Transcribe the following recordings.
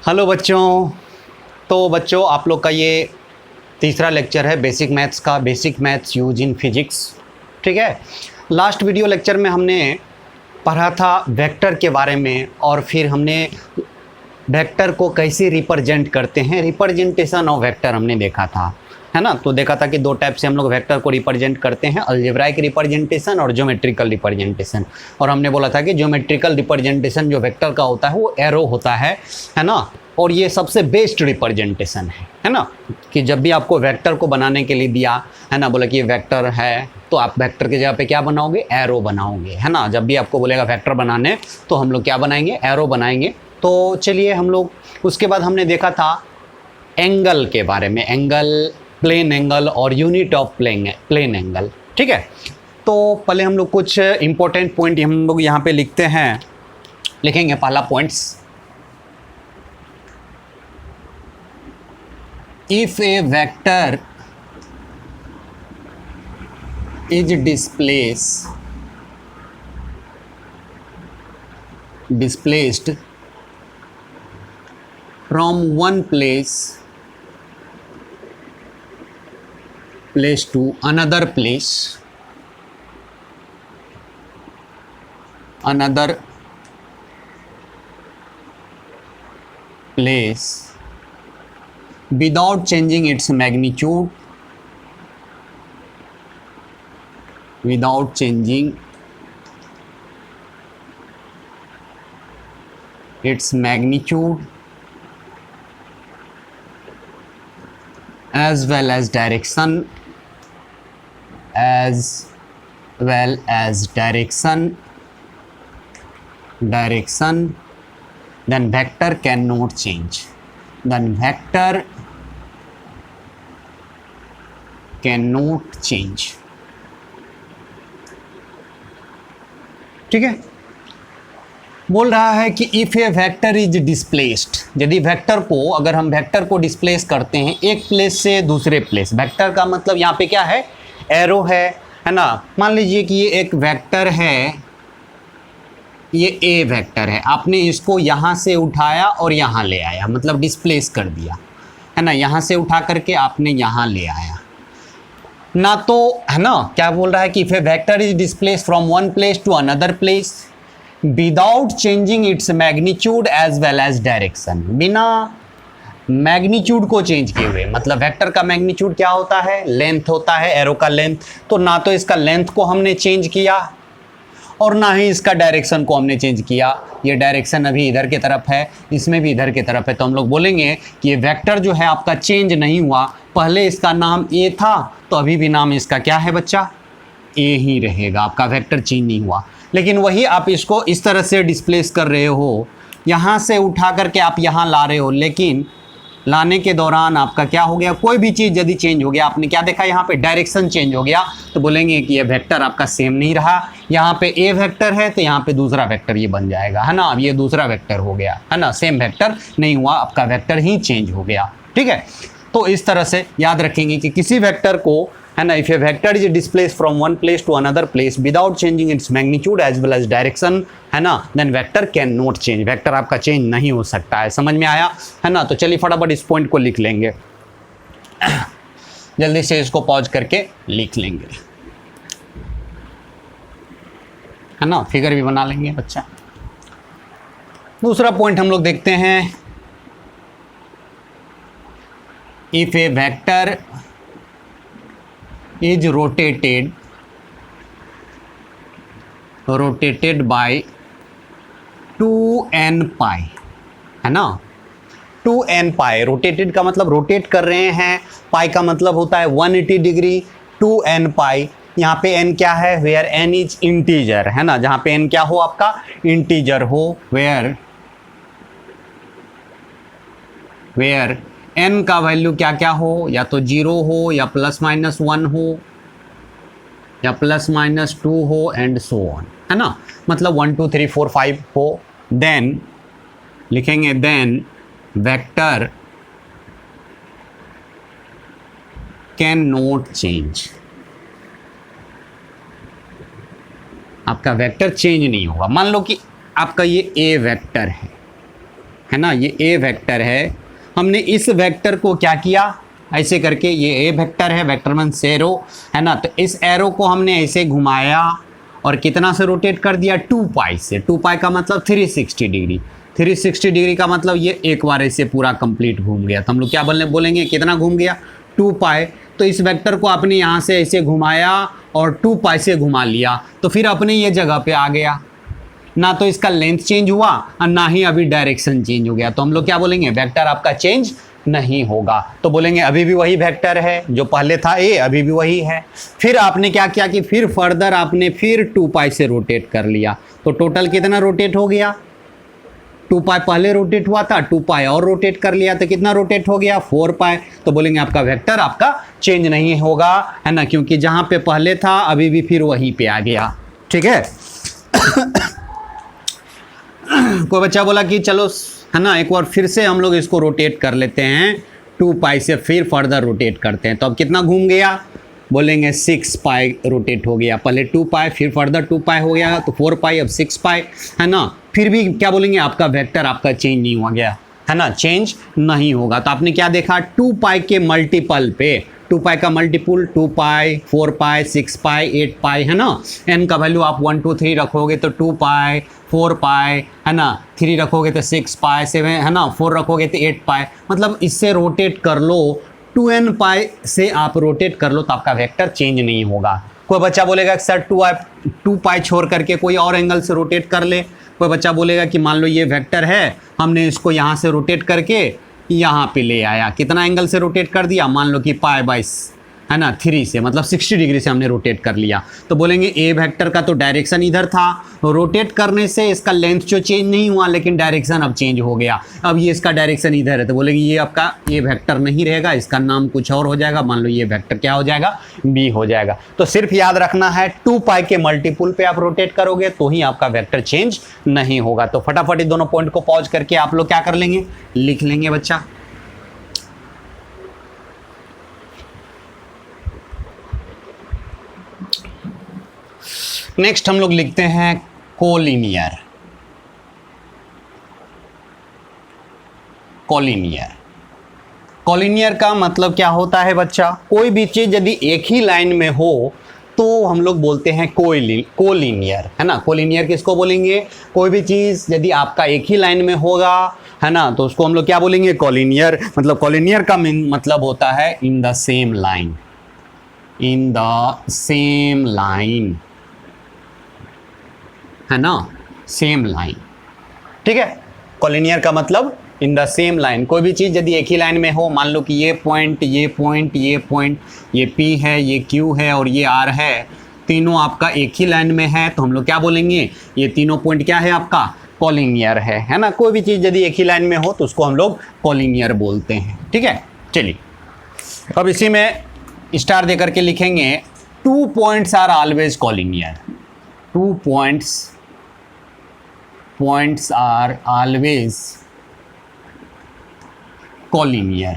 Hello बच्चों। तो बच्चों आप लोग का ये तीसरा लेक्चर है बेसिक मैथ्स का, basic maths use in physics. ठीक है, लास्ट वीडियो लेक्चर में हमने पढ़ा था वेक्टर के बारे में और फिर हमने वेक्टर को कैसे रिप्रेजेंट करते हैं, रिप्रेजेंटेशन ऑफ वेक्टर हमने देखा था, है ना। तो देखा था कि दो टाइप से हम लोग वेक्टर को रिप्रेजेंट करते हैं, अलजेब्राइक रिप्रेजेंटेशन और ज्योमेट्रिकल रिप्रेजेंटेशन। और हमने बोला था कि ज्योमेट्रिकल रिप्रेजेंटेशन जो वेक्टर का होता है वो एरो होता है ना। और ये सबसे बेस्ट रिप्रेजेंटेशन है ना, कि जब भी आपको वेक्टर को बनाने के लिए दिया है ना, बोला कि ये वेक्टर है तो आप वेक्टर की जगह पे क्या बनाओगे, एरो बनाओगे, है ना। जब भी आपको बोलेगा वेक्टर बनाने तो हम लोग क्या बनाएंगे, एरो बनाएंगे। तो चलिए हम लोग उसके बाद हमने देखा था एंगल के बारे में, एंगल, प्लेन एंगल और यूनिट ऑफ प्लेन एंगल। ठीक है, तो पहले हम लोग कुछ इंपॉर्टेंट पॉइंट हम लोग यहाँ पे लिखते हैं, लिखेंगे। पहला points, if a vector is displaced from one place to another place without changing its magnitude, as well as direction, then vector cannot change. ठीक है, बोल रहा है कि if a vector is displaced, यदि वेक्टर को, अगर हम वेक्टर को डिस्प्लेस करते हैं एक प्लेस से दूसरे प्लेस, वेक्टर का मतलब यहाँ पे क्या है, एरो है ना। मान लीजिए कि ये एक वेक्टर है, ये ए वेक्टर है, आपने इसको यहाँ से उठाया और यहाँ ले आया, मतलब डिस्प्लेस कर दिया, है ना। यहाँ से उठा करके आपने यहाँ ले आया ना, तो है ना। क्या बोल रहा है कि if a vector is displace from one place to another place without changing its magnitude as well as direction, बिना मैग्नीट्यूड को चेंज किए हुए, मतलब वेक्टर का मैग्नीट्यूड क्या होता है, लेंथ होता है, एरो का लेंथ। तो ना तो इसका लेंथ को हमने चेंज किया और ना ही इसका डायरेक्शन को हमने चेंज किया। ये डायरेक्शन अभी इधर की तरफ है, इसमें भी इधर की तरफ है, तो हम लोग बोलेंगे कि ये वेक्टर जो है आपका चेंज नहीं हुआ। पहले इसका नाम ए था तो अभी भी नाम इसका क्या है बच्चा, ए ही रहेगा, आपका वेक्टर चेंज नहीं हुआ। लेकिन वही आप इसको इस तरह से डिस्प्लेस कर रहे हो, यहाँ से उठा करके आप यहाँ ला रहे हो, लेकिन लाने के दौरान आपका क्या हो गया, कोई भी चीज़ यदि चेंज हो गया, आपने क्या देखा यहाँ पे, डायरेक्शन चेंज हो गया, तो बोलेंगे कि ये वेक्टर आपका सेम नहीं रहा। यहाँ पे ए वेक्टर है तो यहाँ पे दूसरा वेक्टर ये बन जाएगा, है ना। अब ये दूसरा वेक्टर हो गया, है ना, सेम वेक्टर नहीं हुआ, आपका वेक्टर ही चेंज हो गया। ठीक है, तो इस तरह से याद रखेंगे कि किसी वेक्टर को, है ना, if a vector is displace from one place to another place without changing its magnitude as well as direction, है ना, then vector can not change, vector आपका चेंज नहीं हो सकता है। समझ में आया, है ना। तो चलिए फटाफट इस पॉइंट को लिख लेंगे, जल्दी से इसको पॉज करके लिख लेंगे, है ना, फिगर भी बना लेंगे बच्चा। दूसरा पॉइंट हम लोग देखते हैं, if a vector is rotated by 2n pi, है ना। 2n pi, रोटेटेड का मतलब रोटेट कर रहे हैं, पाई का मतलब होता है 180 डिग्री। 2n pi, यहाँ पे n क्या है, वेयर n इज इंटीजर, है ना, जहाँ पे n क्या हो आपका, इंटीजर हो, वेयर n का वैल्यू क्या क्या हो, या तो 0 हो, या ±1 हो, या ±2 हो, एंड सो ऑन, है ना। मतलब 1 2 3 4 5 हो, देन लिखेंगे, then vector can not change, आपका वेक्टर चेंज नहीं होगा। मान लो कि आपका ये ए वेक्टर है, है ना, ये ए वेक्टर है। हमने इस वेक्टर को क्या किया, ऐसे करके, ये ए वेक्टर है, वेक्टर मीन्स एरो, है ना, तो इस एरो को हमने ऐसे घुमाया और कितना से रोटेट कर दिया, 2 पाई से। 2 पाई का मतलब 360 डिग्री। 360 डिग्री का मतलब ये एक बार ऐसे पूरा कंप्लीट घूम गया। तो हम लोग क्या बोलेंगे, कितना घूम गया, 2 पाई। तो इस वेक्टर को आपने यहाँ से ऐसे घुमाया और 2 पाई से घुमा लिया, तो फिर अपने ये जगह पे आ गया। ना तो इसका लेंथ चेंज हुआ और ना ही अभी डायरेक्शन चेंज हो गया। तो हम लोग क्या बोलेंगे, वेक्टर आपका चेंज नहीं होगा। तो बोलेंगे अभी भी वही वेक्टर है, जो पहले था ए अभी भी वही है। फिर आपने क्या किया कि फिर फर्दर आपने फिर 2 पाई से रोटेट कर लिया। तो टोटल कितना रोटेट हो गया, 2 पाई पहले रोटेट हुआ था, 2 पाई और रोटेट कर लिया, तो कितना रोटेट हो गया, 4 पाई। तो बोलेंगे आपका वेक्टर आपका चेंज नहीं होगा, है ना, क्योंकि जहाँ पे पहले था अभी भी फिर वहीं पे आ गया। ठीक है। कोई बच्चा बोला कि चलो, है ना, एक बार फिर से हम लोग इसको रोटेट कर लेते हैं, 2 पाई से फिर फर्दर रोटेट करते हैं। तो अब कितना घूम गया, बोलेंगे 6 पाई रोटेट हो गया। पहले 2 पाई फिर फर्दर 2 पाई हो गया, तो 4 पाई, अब 6 पाई, है ना। फिर भी क्या बोलेंगे, आपका वेक्टर आपका चेंज नहीं हो गया, है ना, चेंज नहीं होगा। तो आपने क्या देखा, 2 पाई के मल्टीपल पे, 2 पाई का मल्टीपल 2 पाई, 4 पाई, 6 पाई, 8 पाई, है ना। एन का वैल्यू आप 1 2 3 रखोगे तो 2 पाई, 4 पाई, है ना, 3 रखोगे तो 6 पाई, 7, है ना, 4 रखोगे तो 8 पाई। मतलब इससे रोटेट कर लो, 2n पाई से आप रोटेट कर लो, तो आपका वेक्टर चेंज नहीं होगा। कोई बच्चा बोलेगा सर 2 पाई छोड़ करके कोई और एंगल से रोटेट कर ले। कोई बच्चा बोलेगा कि मान लो ये वेक्टर है, हमने इसको यहाँ से रोटेट करके यहाँ पे ले आया, कितना एंगल से रोटेट कर दिया, मान लो कि पाई बाई, है ना, 3 से, मतलब 60 डिग्री से हमने रोटेट कर लिया। तो बोलेंगे ए वेक्टर का तो डायरेक्शन इधर था, रोटेट करने से इसका लेंथ जो चेंज नहीं हुआ, लेकिन डायरेक्शन अब चेंज हो गया। अब ये इसका डायरेक्शन इधर है, तो बोलेंगे ये आपका ए वेक्टर नहीं रहेगा, इसका नाम कुछ और हो जाएगा। मान लो ये वेक्टर क्या हो जाएगा, बी हो जाएगा। तो सिर्फ याद रखना है 2 पाई के मल्टीपुल पे आप रोटेट करोगे तो ही आपका वेक्टर चेंज नहीं होगा। तो फटाफट दोनों पॉइंट को पॉज करके आप लोग क्या कर लेंगे, लिख लेंगे बच्चा। नेक्स्ट हम लोग लिखते हैं कोलिनियर। कोलिनियर, कोलिनियर का मतलब क्या होता है बच्चा, कोई भी चीज़ यदि एक ही लाइन में हो तो हम लोग बोलते हैं कोलिनियर, है ना। कोलिनियर किसको बोलेंगे, कोई भी चीज़ यदि आपका एक ही लाइन में होगा, है ना, तो उसको हम लोग क्या बोलेंगे, कोलिनियर। मतलब कोलिनियर का मतलब होता है इन the same line, in the same line, है ना, सेम लाइन। ठीक है, कोलिनियर का मतलब इन द सेम लाइन। कोई भी चीज़ यदि एक ही लाइन में हो, मान लो कि ये पॉइंट, ये पॉइंट, ये पॉइंट, ये P है, ये Q है और ये R है, तीनों आपका एक ही लाइन में है, तो हम लोग क्या बोलेंगे, ये तीनों पॉइंट क्या है आपका, कोलिनियर है ना। कोई भी चीज़ यदि एक ही लाइन में हो तो उसको हम लोग कोलिनियर बोलते हैं। ठीक है, चलिए अब इसी में स्टार दे करके लिखेंगे 2 points are always collinear. 2 points are always collinear।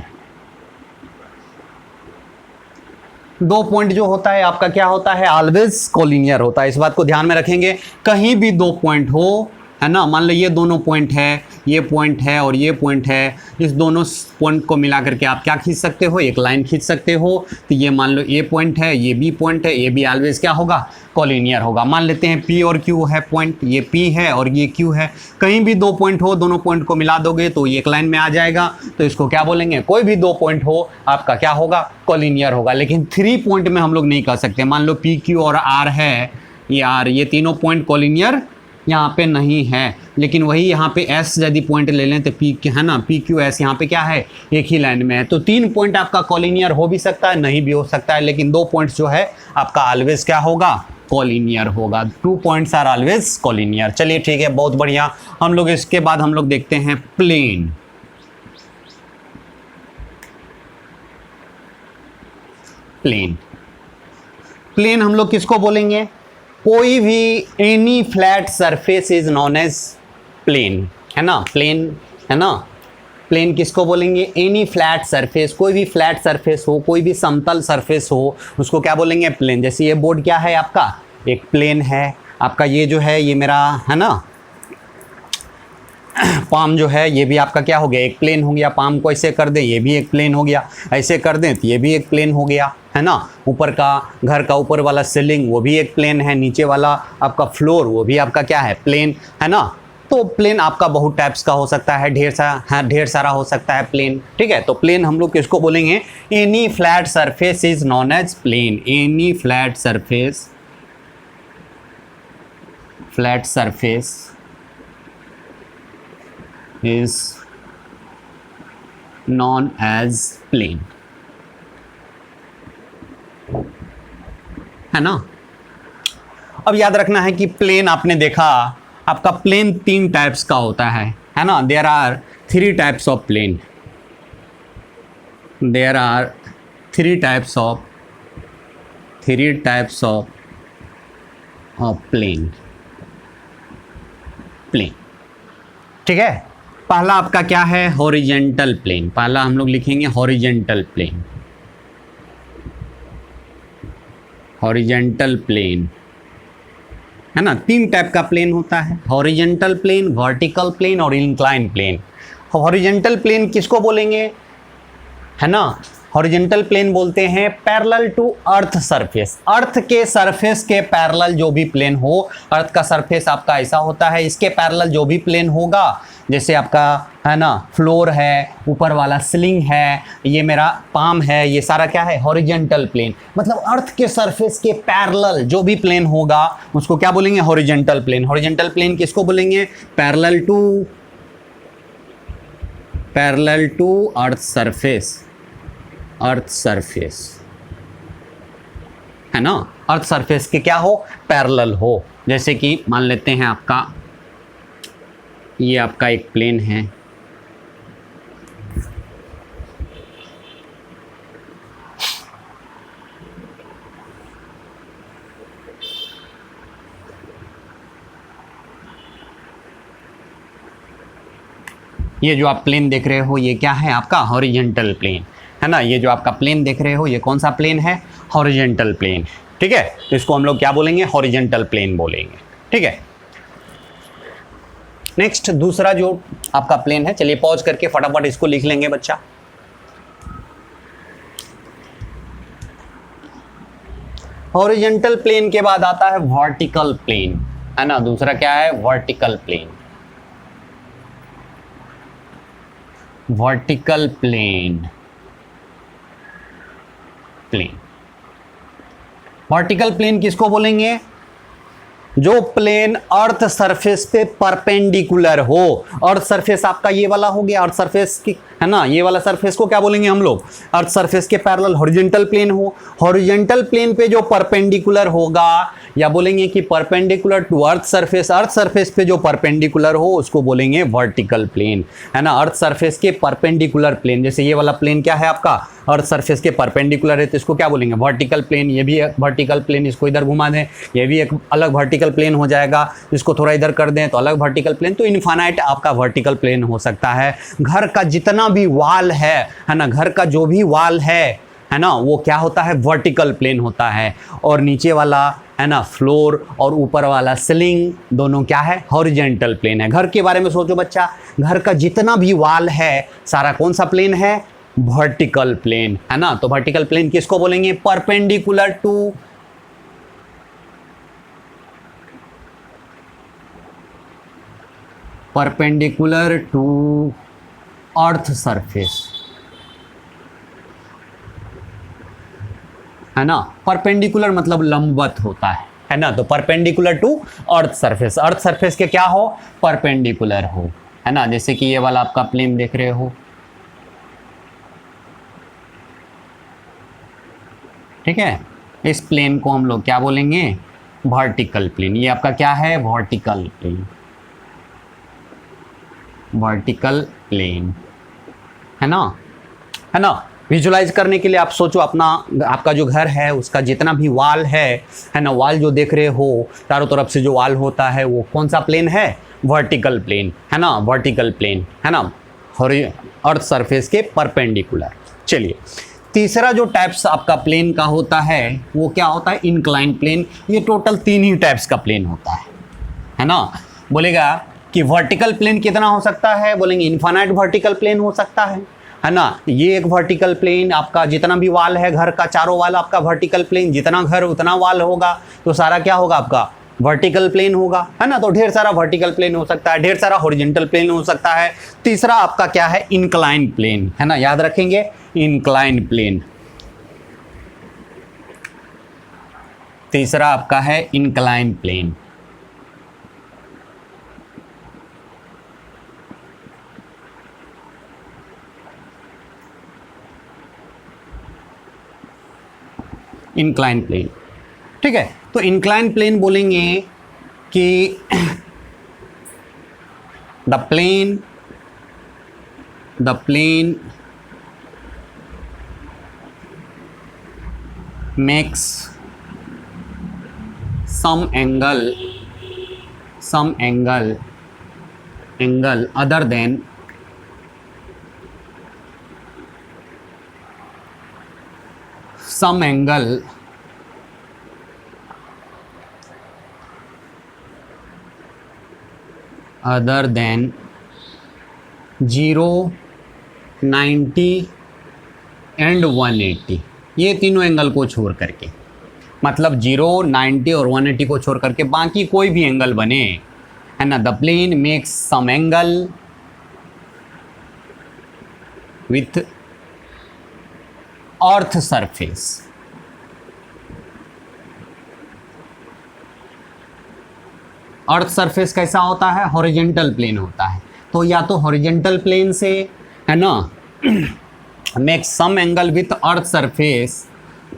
2 point जो होता है आपका क्या होता है, ऑलवेज कोलिनियर होता है। इस बात को ध्यान में रखेंगे, कहीं भी 2 पॉइंट हो, है ना, मान लो ये दोनों पॉइंट है, ये पॉइंट है और ये पॉइंट है, इस दोनों पॉइंट को मिला करके आप क्या खींच सकते हो, एक लाइन खींच सकते हो। तो ये मान लो ए पॉइंट है, ये बी पॉइंट है, ये भी ऑलवेज क्या होगा, कोलिनियर होगा। मान लेते हैं P और Q है पॉइंट, ये P है और ये Q है, कहीं भी 2 पॉइंट हो, दोनों पॉइंट को मिला दोगे तो ये एक लाइन में आ जाएगा, तो इसको क्या बोलेंगे, कोई भी 2 पॉइंट हो आपका क्या होगा, कोलिनियर होगा। लेकिन 3 पॉइंट में हम लोग नहीं कर सकते। मान लो P Q और R है, ये R, ये तीनों पॉइंट कोलिनियर यहाँ पे नहीं है, लेकिन वही यहाँ पे S यदि पॉइंट ले लें तो P, है ना, PQS यहाँ पे क्या है, एक ही लाइन में है। तो 3 पॉइंट आपका कोलिनियर हो भी सकता है, नहीं भी हो सकता है, लेकिन 2 पॉइंट्स जो है आपका ऑलवेज क्या होगा, कोलिनियर होगा। 2 पॉइंट्स आर ऑलवेज कोलिनियर। चलिए ठीक है, बहुत बढ़िया। हम लोग इसके बाद हम लोग देखते हैं प्लेन। प्लेन, प्लेन हम लोग किसको बोलेंगे, कोई भी any flat surface is known as plane, है ना, प्लेन, है ना। प्लेन किसको बोलेंगे, एनी फ्लैट सरफेस, कोई भी फ्लैट सरफेस हो, कोई भी समतल सरफेस हो, उसको क्या बोलेंगे, प्लेन। जैसे ये बोर्ड क्या है आपका, एक प्लेन है आपका, ये जो है ये मेरा, है ना, पाम जो है ये भी आपका क्या हो गया, एक प्लेन हो गया। पाम को ऐसे कर दें, ये भी एक प्लेन हो गया। ऐसे कर दें तो ये भी एक प्लेन हो गया, है ना। ऊपर का घर का ऊपर वाला सीलिंग वो भी एक प्लेन है। नीचे वाला आपका फ्लोर वो भी आपका क्या है, प्लेन, है ना। तो प्लेन आपका बहुत टाइप्स का हो सकता है, ढेर सारा हो सकता है प्लेन, ठीक है। तो प्लेन हम लोग किसको बोलेंगे, any flat surface is known as plane. Any flat surface is known as plane, है ना। अब याद रखना है कि प्लेन आपने देखा, आपका प्लेन 3 टाइप्स का होता है ना। There are 3 types of plane. There are 3 types of plane, ठीक है। पहला आपका क्या है, हॉरिजेंटल प्लेन। पहला हम लोग लिखेंगे हॉरिजेंटल प्लेन। हॉरिजेंटल प्लेन, है ना। 3 टाइप का प्लेन होता है, हॉरिजेंटल प्लेन, वर्टिकल प्लेन और इंक्लाइन प्लेन। हॉरिजेंटल प्लेन किसको बोलेंगे, है ना। हॉरिजेंटल प्लेन बोलते हैं पैरेलल टू अर्थ सरफेस। अर्थ के सरफेस के पैरेलल जो भी प्लेन हो, अर्थ का सरफेस आपका ऐसा होता है, इसके पैरेलल जो भी प्लेन होगा, जैसे आपका, है ना, फ्लोर है, ऊपर वाला सीलिंग है, ये मेरा पाम है, ये सारा क्या है, हॉरिजेंटल प्लेन। मतलब अर्थ के सरफेस के पैरेलल जो भी प्लेन होगा उसको क्या बोलेंगे, हॉरिजेंटल प्लेन। हॉरिजेंटल प्लेन किसको बोलेंगे, पैरेलल टू अर्थ सरफेस, है ना। अर्थ सरफेस के क्या हो, पैरेलल हो। जैसे कि मान लेते हैं आपका, ये आपका एक प्लेन है, ये जो आप प्लेन देख रहे हो ये क्या है आपका, हॉरिजेंटल प्लेन, है ना। ये जो आपका प्लेन देख रहे हो ये कौन सा प्लेन है, हॉरिजेंटल प्लेन, ठीक है। तो इसको हम लोग क्या बोलेंगे, हॉरिजेंटल प्लेन बोलेंगे, ठीक है। नेक्स्ट दूसरा जो आपका प्लेन है, चलिए पॉज करके फटाफट इसको लिख लेंगे बच्चा। हॉरिजेंटल प्लेन के बाद आता है वर्टिकल प्लेन, है ना। दूसरा क्या है, vertical plane. Vertical plane, vertical plane किसको बोलेंगे, जो प्लेन अर्थ सरफेस पे परपेंडिकुलर हो। अर्थ सरफेस आपका ये वाला हो गया, अर्थ सरफेस की, है ना, ये वाला सरफेस को क्या बोलेंगे हम लोग, अर्थ सरफेस के पैरेलल हॉरिजेंटल प्लेन हो। हॉरिजेंटल प्लेन पे जो परपेंडिकुलर होगा, या बोलेंगे कि परपेंडिकुलर टू अर्थ सरफेस पे जो परपेंडिकुलर हो उसको बोलेंगे वर्टिकल प्लेन, है ना। अर्थ सरफेस के परपेंडिकुलर प्लेन, जैसे ये वाला प्लेन क्या है आपका, अर्थ सरफेस के परपेंडिकुलर है, तो इसको क्या बोलेंगे, वर्टिकल प्लेन। ये भी एक वर्टिकल प्लेन, इसको इधर घुमा दें, ये भी एक अलग वर्टिकल प्लेन हो जाएगा। इसको थोड़ा इधर कर दें तो अलग वर्टिकल प्लेन। तो इनफाइनाइट आपका वर्टिकल प्लेन हो सकता है। घर का जितना भी वाल है ना, घर का जो भी वाल है ना, वो क्या होता है, वर्टिकल प्लेन होता है। और नीचे वाला, है ना, फ्लोर और ऊपर वाला सीलिंग, दोनों क्या है, हॉरिजेंटल प्लेन है। घर के बारे में सोचो बच्चा, घर का जितना भी वाल है सारा कौन सा प्लेन है, वर्टिकल प्लेन, है ना। तो वर्टिकल प्लेन किसको बोलेंगे, परपेंडिकुलर टू अर्थ सरफेस, है ना। परपेंडिकुलर मतलब लंबवत होता है ना। तो perpendicular to earth surface, earth surface के क्या हो, परपेंडिकुलर हो, है ना। जैसे कि ये वाला आपका प्लेन देख रहे हो, ठीक है। इस प्लेन को हम लोग क्या बोलेंगे, वर्टिकल प्लेन। ये आपका क्या है, वर्टिकल प्लेन, है ना। विजुलाइज करने के लिए आप सोचो, आपका जो घर है उसका जितना भी वाल है ना, वाल जो देख रहे हो चारों तरफ से जो वाल होता है वो कौन सा प्लेन है, वर्टिकल प्लेन, है ना। वर्टिकल प्लेन, है ना, अर्थ सरफेस के परपेंडिकुलर। चलिए तीसरा जो टाइप्स आपका प्लेन का होता है वो क्या होता है, इंक्लाइन प्लेन। ये टोटल 3 ही टाइप्स का प्लेन होता है ना। बोलेगा कि वर्टिकल प्लेन कितना हो सकता है, बोलेंगे इन्फानाइट वर्टिकल प्लेन हो सकता है ना। ये एक वर्टिकल प्लेन, आपका जितना भी वाल है घर का, चारों वाल आपका वर्टिकल प्लेन, जितना घर उतना वाल होगा तो सारा क्या होगा आपका वर्टिकल प्लेन होगा, है ना। तो ढेर सारा वर्टिकल प्लेन हो सकता है, ढेर सारा हॉरिजॉन्टल प्लेन हो सकता है। तीसरा आपका क्या है, इंक्लाइन प्लेन, है ना, याद रखेंगे इंक्लाइन प्लेन। तीसरा आपका है इंक्लाइन प्लेन। इंक्लाइन प्लेन, ठीक है। तो इंक्लाइन प्लेन बोलेंगे कि the plane makes some angle other than some angle other than 0, 90 and 180, ये तीनों एंगल को छोड़ करके, मतलब 0, 90 और 180 को छोड़ करके बाकी कोई भी एंगल बने, है ना। The plane makes some angle with earth surface. Earth surface कैसा होता है, हॉरिजॉन्टल प्लेन होता है। तो या तो हॉरिजॉन्टल प्लेन से, है ना, make some angle with earth surface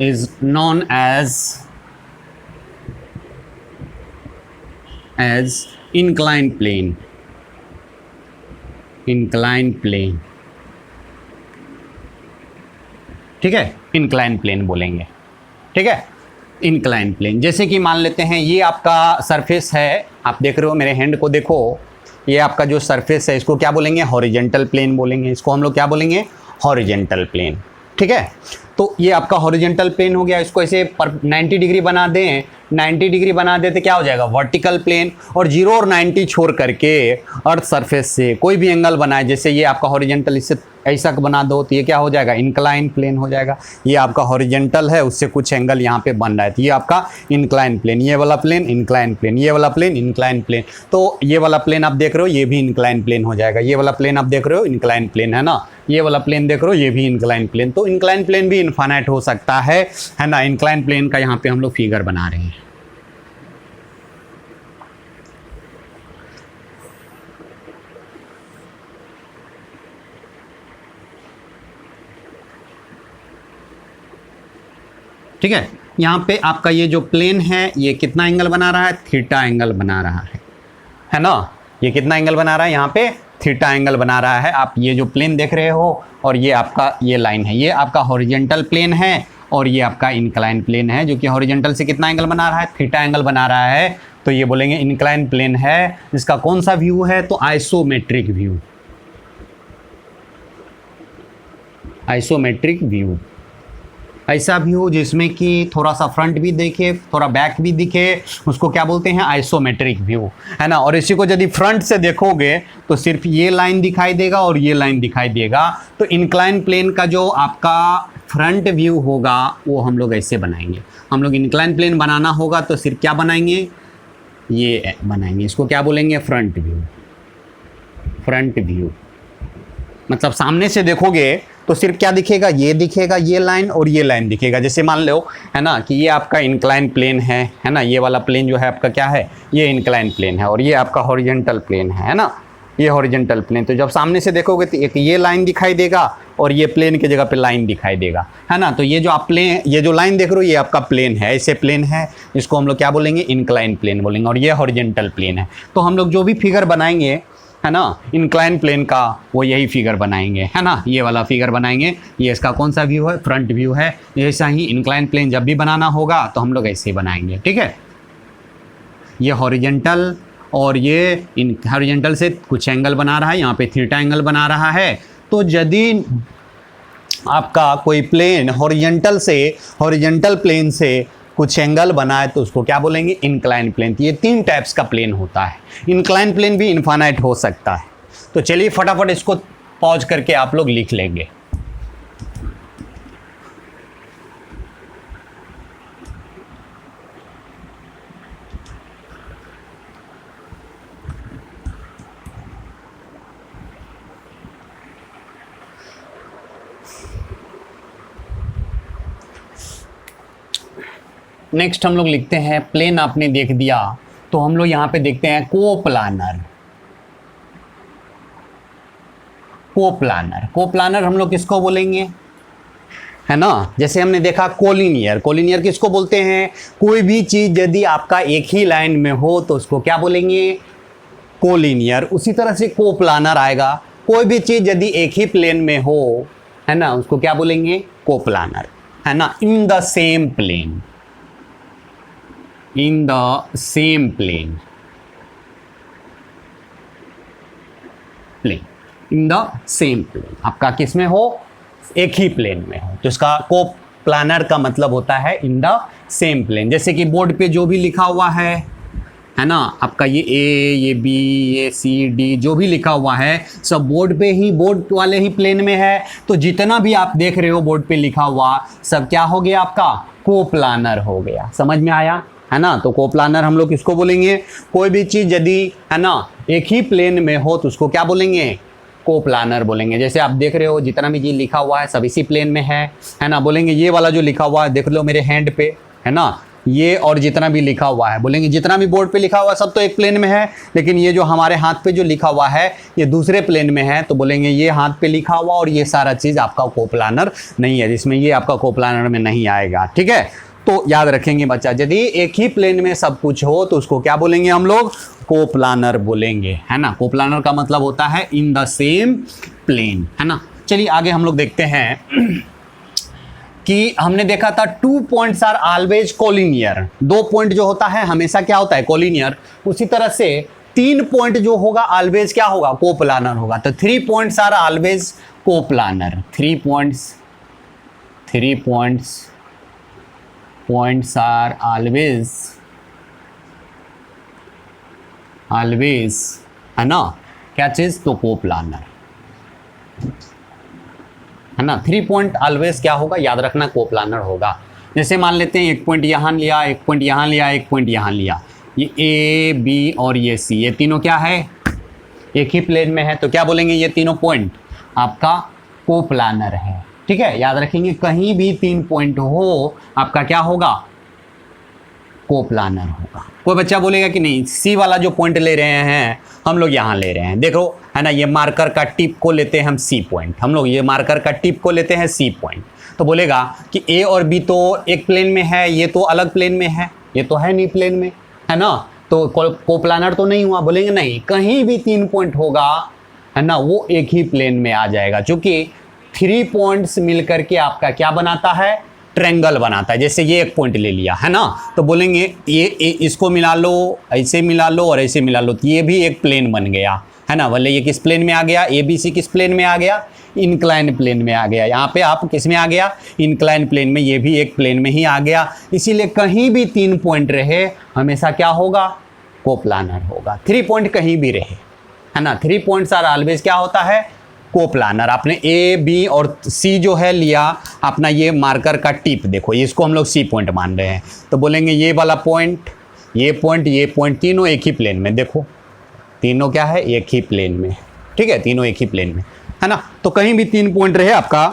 is known as inclined plane, ठीक है, inclined plane बोलेंगे, ठीक है। inclined plane जैसे कि मान लेते हैं ये आपका सरफेस है, आप देख रहे हो मेरे हैंड को, देखो ये आपका जो सरफेस है इसको क्या बोलेंगे, हॉरिजॉन्टल प्लेन बोलेंगे। इसको हम लोग क्या बोलेंगे, हॉरिजॉन्टल प्लेन, ठीक है। तो ये आपका हॉरिजॉन्टल प्लेन हो गया। इसको ऐसे 90 डिग्री बना दें, 90 डिग्री बना देते क्या हो जाएगा, वर्टिकल प्लेन। और 0 और 90 छोड़ करके अर्थ सरफेस से कोई भी एंगल बनाए, जैसे ये आपका हॉरिजॉन्टल, इससे ऐसा बना दो तो ये क्या हो जाएगा, इंक्लाइन प्लेन हो जाएगा। ये आपका हॉरिजॉन्टल है, उससे कुछ एंगल यहाँ पे बन रहा है, तो ये आपका इंक्लाइन प्लेन। ये वाला प्लेन इंक्लाइन प्लेन, ये वाला प्लेन इंक्लाइन प्लेन। तो ये वाला प्लेन आप देख रहे हो, ये भी इंक्लाइन प्लेन हो जाएगा। ये वाला प्लेन आप देख रहे हो, इंक्लाइन प्लेन, है ना। ये वाला प्लेन देख रहे हो, ये भी इंक्लाइन प्लेन। तो इंक्लाइन प्लेन भी इनफाइनाइट हो सकता है ना। इंक्लाइन प्लेन का यहाँ पे हम लोग फिगर बना रहे हैं। ठीक है, यहाँ पे आपका ये जो प्लेन है ये कितना एंगल बना रहा है, थीटा एंगल बना रहा है ना। ये कितना एंगल बना रहा है, यहाँ पे थीटा एंगल बना रहा है। आप ये जो प्लेन देख रहे हो और ये आपका ये लाइन है, ये आपका हॉरिजॉन्टल प्लेन है और ये आपका इंक्लाइन प्लेन है, जो कि हॉरिजॉन्टल से कितना एंगल बना रहा है, थीटा एंगल बना रहा है। तो ये बोलेंगे इंक्लाइन प्लेन है। इसका कौन सा व्यू है, तो आइसोमेट्रिक व्यू, आइसोमेट्रिक व्यू। ऐसा व्यू जिसमें कि थोड़ा सा फ्रंट भी देखे, थोड़ा बैक भी दिखे, उसको क्या बोलते हैं, आइसोमेट्रिक व्यू, है ना। और इसी को यदि फ्रंट से देखोगे तो सिर्फ ये लाइन दिखाई देगा और ये लाइन दिखाई देगा। तो इंक्लाइन प्लेन का जो आपका फ्रंट व्यू होगा वो हम लोग ऐसे बनाएंगे। हम लोग इंक्लाइन प्लेन बनाना होगा तो सिर्फ क्या बनाएंगे, ये बनाएंगे। इसको क्या बोलेंगे, फ्रंट व्यू। फ्रंट व्यू मतलब सामने से देखोगे तो सिर्फ क्या दिखेगा, ये दिखेगा, ये लाइन और ये लाइन दिखेगा। जैसे मान लो, है ना, कि ये आपका इंक्लाइन प्लेन है ना। ये वाला प्लेन जो है आपका क्या है, ये इंक्लाइन प्लेन है और ये आपका हॉरिजॉन्टल प्लेन है ना। ये हॉरिजॉन्टल प्लेन, तो जब सामने से देखोगे तो एक ये लाइन दिखाई देगा और ये प्लेन की जगह पे लाइन दिखाई देगा, है ना। तो ये जो आप प्लेन, ये जो लाइन देख रहे हो ये आपका प्लेन है, ऐसे प्लेन है, इसको हम लोग क्या बोलेंगे, इंक्लाइन प्लेन बोलेंगे। और ये हॉरिजॉन्टल प्लेन है। तो हम लोग जो भी फिगर बनाएंगे, है ना, इंक्लाइन प्लेन का, वो यही फिगर बनाएंगे, है ना। ये वाला फिगर बनाएंगे। ये इसका कौन सा व्यू है, फ्रंट व्यू है। ऐसा ही इंक्लाइन प्लेन जब भी बनाना होगा तो हम लोग ऐसे ही बनाएंगे, ठीक है। ये हॉरिजॉन्टल और ये हॉरिजॉन्टल से कुछ एंगल बना रहा है, यहाँ पे थीटा एंगल बना रहा है। तो यदि आपका कोई प्लेन हॉरिजॉन्टल प्लेन से कुछ एंगल बनाए तो उसको क्या बोलेंगे, इंक्लाइन प्लेन। ये 3 टाइप्स का प्लेन होता है। इंक्लाइन प्लेन भी इनफाइनाइट हो सकता है। तो चलिए फटाफट इसको पॉज करके आप लोग लिख लेंगे। नेक्स्ट हम लोग लिखते हैं, प्लेन आपने देख दिया तो हम लोग यहां पे देखते हैं कोप्लानर। कोप्लानर, कोप्लानर हम लोग किसको बोलेंगे, है ना। जैसे हमने देखा कोलिनियर, कोलिनियर किसको बोलते हैं, कोई भी चीज यदि आपका एक ही लाइन में हो तो उसको क्या बोलेंगे, कोलिनियर। उसी तरह से कोप्लानर आएगा, कोई भी चीज यदि एक ही प्लेन में हो, है ना, उसको क्या बोलेंगे, कोप्लानर, है ना। In the same plane, in the same plane, plane, in the same plane, आपका किस में हो, एक ही प्लेन में हो, तो इसका कोप्लानर का मतलब होता है इन द सेम प्लेन। जैसे कि बोर्ड पे जो भी लिखा हुआ है ना, आपका ये ए, ये बी, ये सी, डी, जो भी लिखा हुआ है सब बोर्ड पे ही, बोर्ड वाले ही प्लेन में है। तो जितना भी आप देख रहे हो बोर्ड पे लिखा हुआ सब क्या हो गया, आपका कोप्लानर हो गया। समझ में आया, है ना। तो कोप्लानर हम लोग किसको बोलेंगे, कोई भी चीज यदि, है ना, एक ही प्लेन में हो तो उसको क्या बोलेंगे, कोप्लानर बोलेंगे। जैसे आप देख रहे हो जितना भी चीज लिखा हुआ है सब इसी प्लेन में है ना। बोलेंगे ये वाला जो लिखा हुआ है देख लो मेरे हैंड पे, है ना, ये और जितना भी लिखा हुआ है, बोलेंगे जितना भी बोर्ड पे लिखा हुआ है सब तो एक प्लेन में है, लेकिन ये जो हमारे हाथ पे जो लिखा हुआ है ये दूसरे प्लेन में है, तो बोलेंगे ये हाथ पे लिखा हुआ और ये सारा चीज आपका कोप्लानर नहीं है, जिसमें ये आपका कोप्लानर में नहीं आएगा। ठीक है, तो याद रखेंगे बच्चा, यदि एक ही प्लेन में सब कुछ हो तो उसको क्या बोलेंगे हम लोग, कोप्लानर बोलेंगे, है ना। कोप्लानर का मतलब होता है इन द सेम प्लेन, है ना। चलिए आगे हम लोग देखते हैं कि हमने देखा था 2 points are always collinear, 2 point जो होता है हमेशा क्या होता है, कोलिनियर। उसी तरह से 3 पॉइंट जो होगा ऑलवेज क्या होगा, कोप्लानर होगा। तो 3 points are always coplanar, 3 points are always, है ना, क्या चीज, तो कोप्लानर, है ना। 3 पॉइंट ऑलवेज क्या होगा, याद रखना, कोप्लानर होगा। जैसे मान लेते हैं 1 पॉइंट यहाँ लिया, 1 पॉइंट यहाँ लिया, 1 पॉइंट यहाँ लिया, ये ए, बी और ये सी, ये तीनों क्या है, एक ही प्लेन में है, तो क्या बोलेंगे, ये तीनों पॉइंट आपका कोप्लानर है। ठीक है, याद रखेंगे, कहीं भी 3 पॉइंट हो आपका क्या होगा, कोप्लानर होगा। कोई बच्चा बोलेगा कि नहीं सी वाला जो पॉइंट ले रहे हैं हम लोग यहाँ ले रहे हैं, देखो, है ना, ये मार्कर का टिप को लेते हैं हम सी पॉइंट, हम लोग ये मार्कर का टिप को लेते हैं सी पॉइंट। तो बोलेगा कि ए और बी तो एक प्लेन में है, ये तो अलग प्लेन में है, ये तो है नहीं प्लेन में, है ना, तो कोप्लानर तो नहीं हुआ। बोलेंगे नहीं, कहीं भी 3 पॉइंट होगा, है ना, वो एक ही प्लेन में आ जाएगा, क्योंकि 3 पॉइंट्स मिलकर के आपका क्या बनाता है, ट्रायंगल बनाता है। जैसे ये एक पॉइंट ले लिया, है ना, तो बोलेंगे ये इसको मिला लो, ऐसे मिला लो और ऐसे मिला लो, तो ये भी एक प्लेन बन गया, है ना। बोले ये किस प्लेन में आ गया, ए बी सी किस प्लेन में आ गया, इंक्लाइन प्लेन में आ गया। यहाँ पे आप किस में आ गया, इंक्लाइन प्लेन में, ये भी एक प्लेन में ही आ गया। इसीलिए कहीं भी 3 पॉइंट रहे हमेशा क्या होगा, कोप्लानर होगा। 3 पॉइंट कहीं भी रहे, है ना, 3 पॉइंट्स आर ऑलवेज क्या होता है, कोप्लानर। आपने ए, बी और सी जो है लिया, अपना ये मार्कर का टिप देखो, इसको हम लोग सी पॉइंट मान रहे हैं, तो बोलेंगे ये वाला पॉइंट, ये पॉइंट तीनों एक ही प्लेन में, देखो तीनों क्या है, एक ही प्लेन में। ठीक है, तीनों एक ही प्लेन में, है ना। तो कहीं भी 3 पॉइंट रहे आपका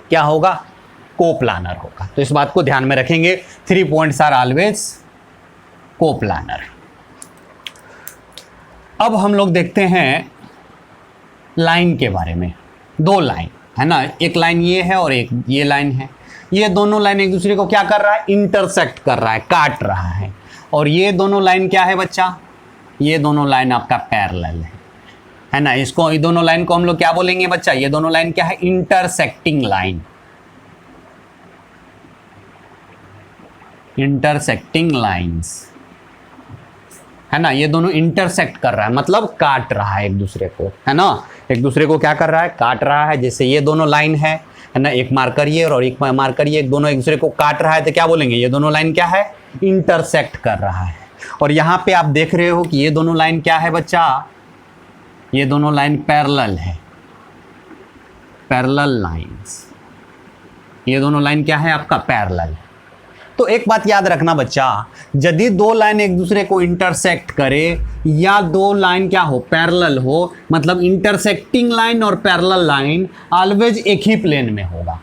क्या होगा, कोप्लानर होगा। तो इस बात को ध्यान में रखेंगे, 3 पॉइंट्स आर ऑलवेज कोप्लानर। अब हम लोग देखते हैं लाइन के बारे में। 2 लाइन, है ना, एक लाइन ये है और एक ये लाइन है। ये दोनों लाइन एक दूसरे को क्या कर रहा है, इंटरसेक्ट कर रहा है, काट रहा है। और ये दोनों लाइन क्या है बच्चा, ये दोनों लाइन आपका पैरेलल है ना। इसको, ये दोनों लाइन को हम लोग क्या बोलेंगे बच्चा, ये दोनों लाइन क्या है, इंटरसेक्टिंग लाइन, इंटरसेक्टिंग लाइंस, है ना, ये दोनों इंटरसेक्ट कर रहा है, मतलब काट रहा है एक दूसरे को, है ना, एक दूसरे को क्या कर रहा है, काट रहा है। जैसे ये दोनों लाइन है ना, एक मार्कर ये और एक मार्कर ये, दोनों एक दूसरे को काट रहा है, तो क्या बोलेंगे, ये दोनों लाइन क्या है, इंटरसेक्ट कर रहा है। और यहाँ पे आप देख रहे हो कि ये दोनों लाइन क्या है बच्चा, ये दोनों लाइन पैरेलल है, पैरेलल लाइंस, ये दोनों लाइन क्या है आपका, पैरेलल। तो एक बात याद रखना बच्चा, यदि दो लाइन एक दूसरे को इंटरसेक्ट करे या दो लाइन क्या हो, पैरेलल हो, मतलब इंटरसेक्टिंग लाइन और पैरेलल लाइन ऑलवेज एक ही प्लेन में होगा।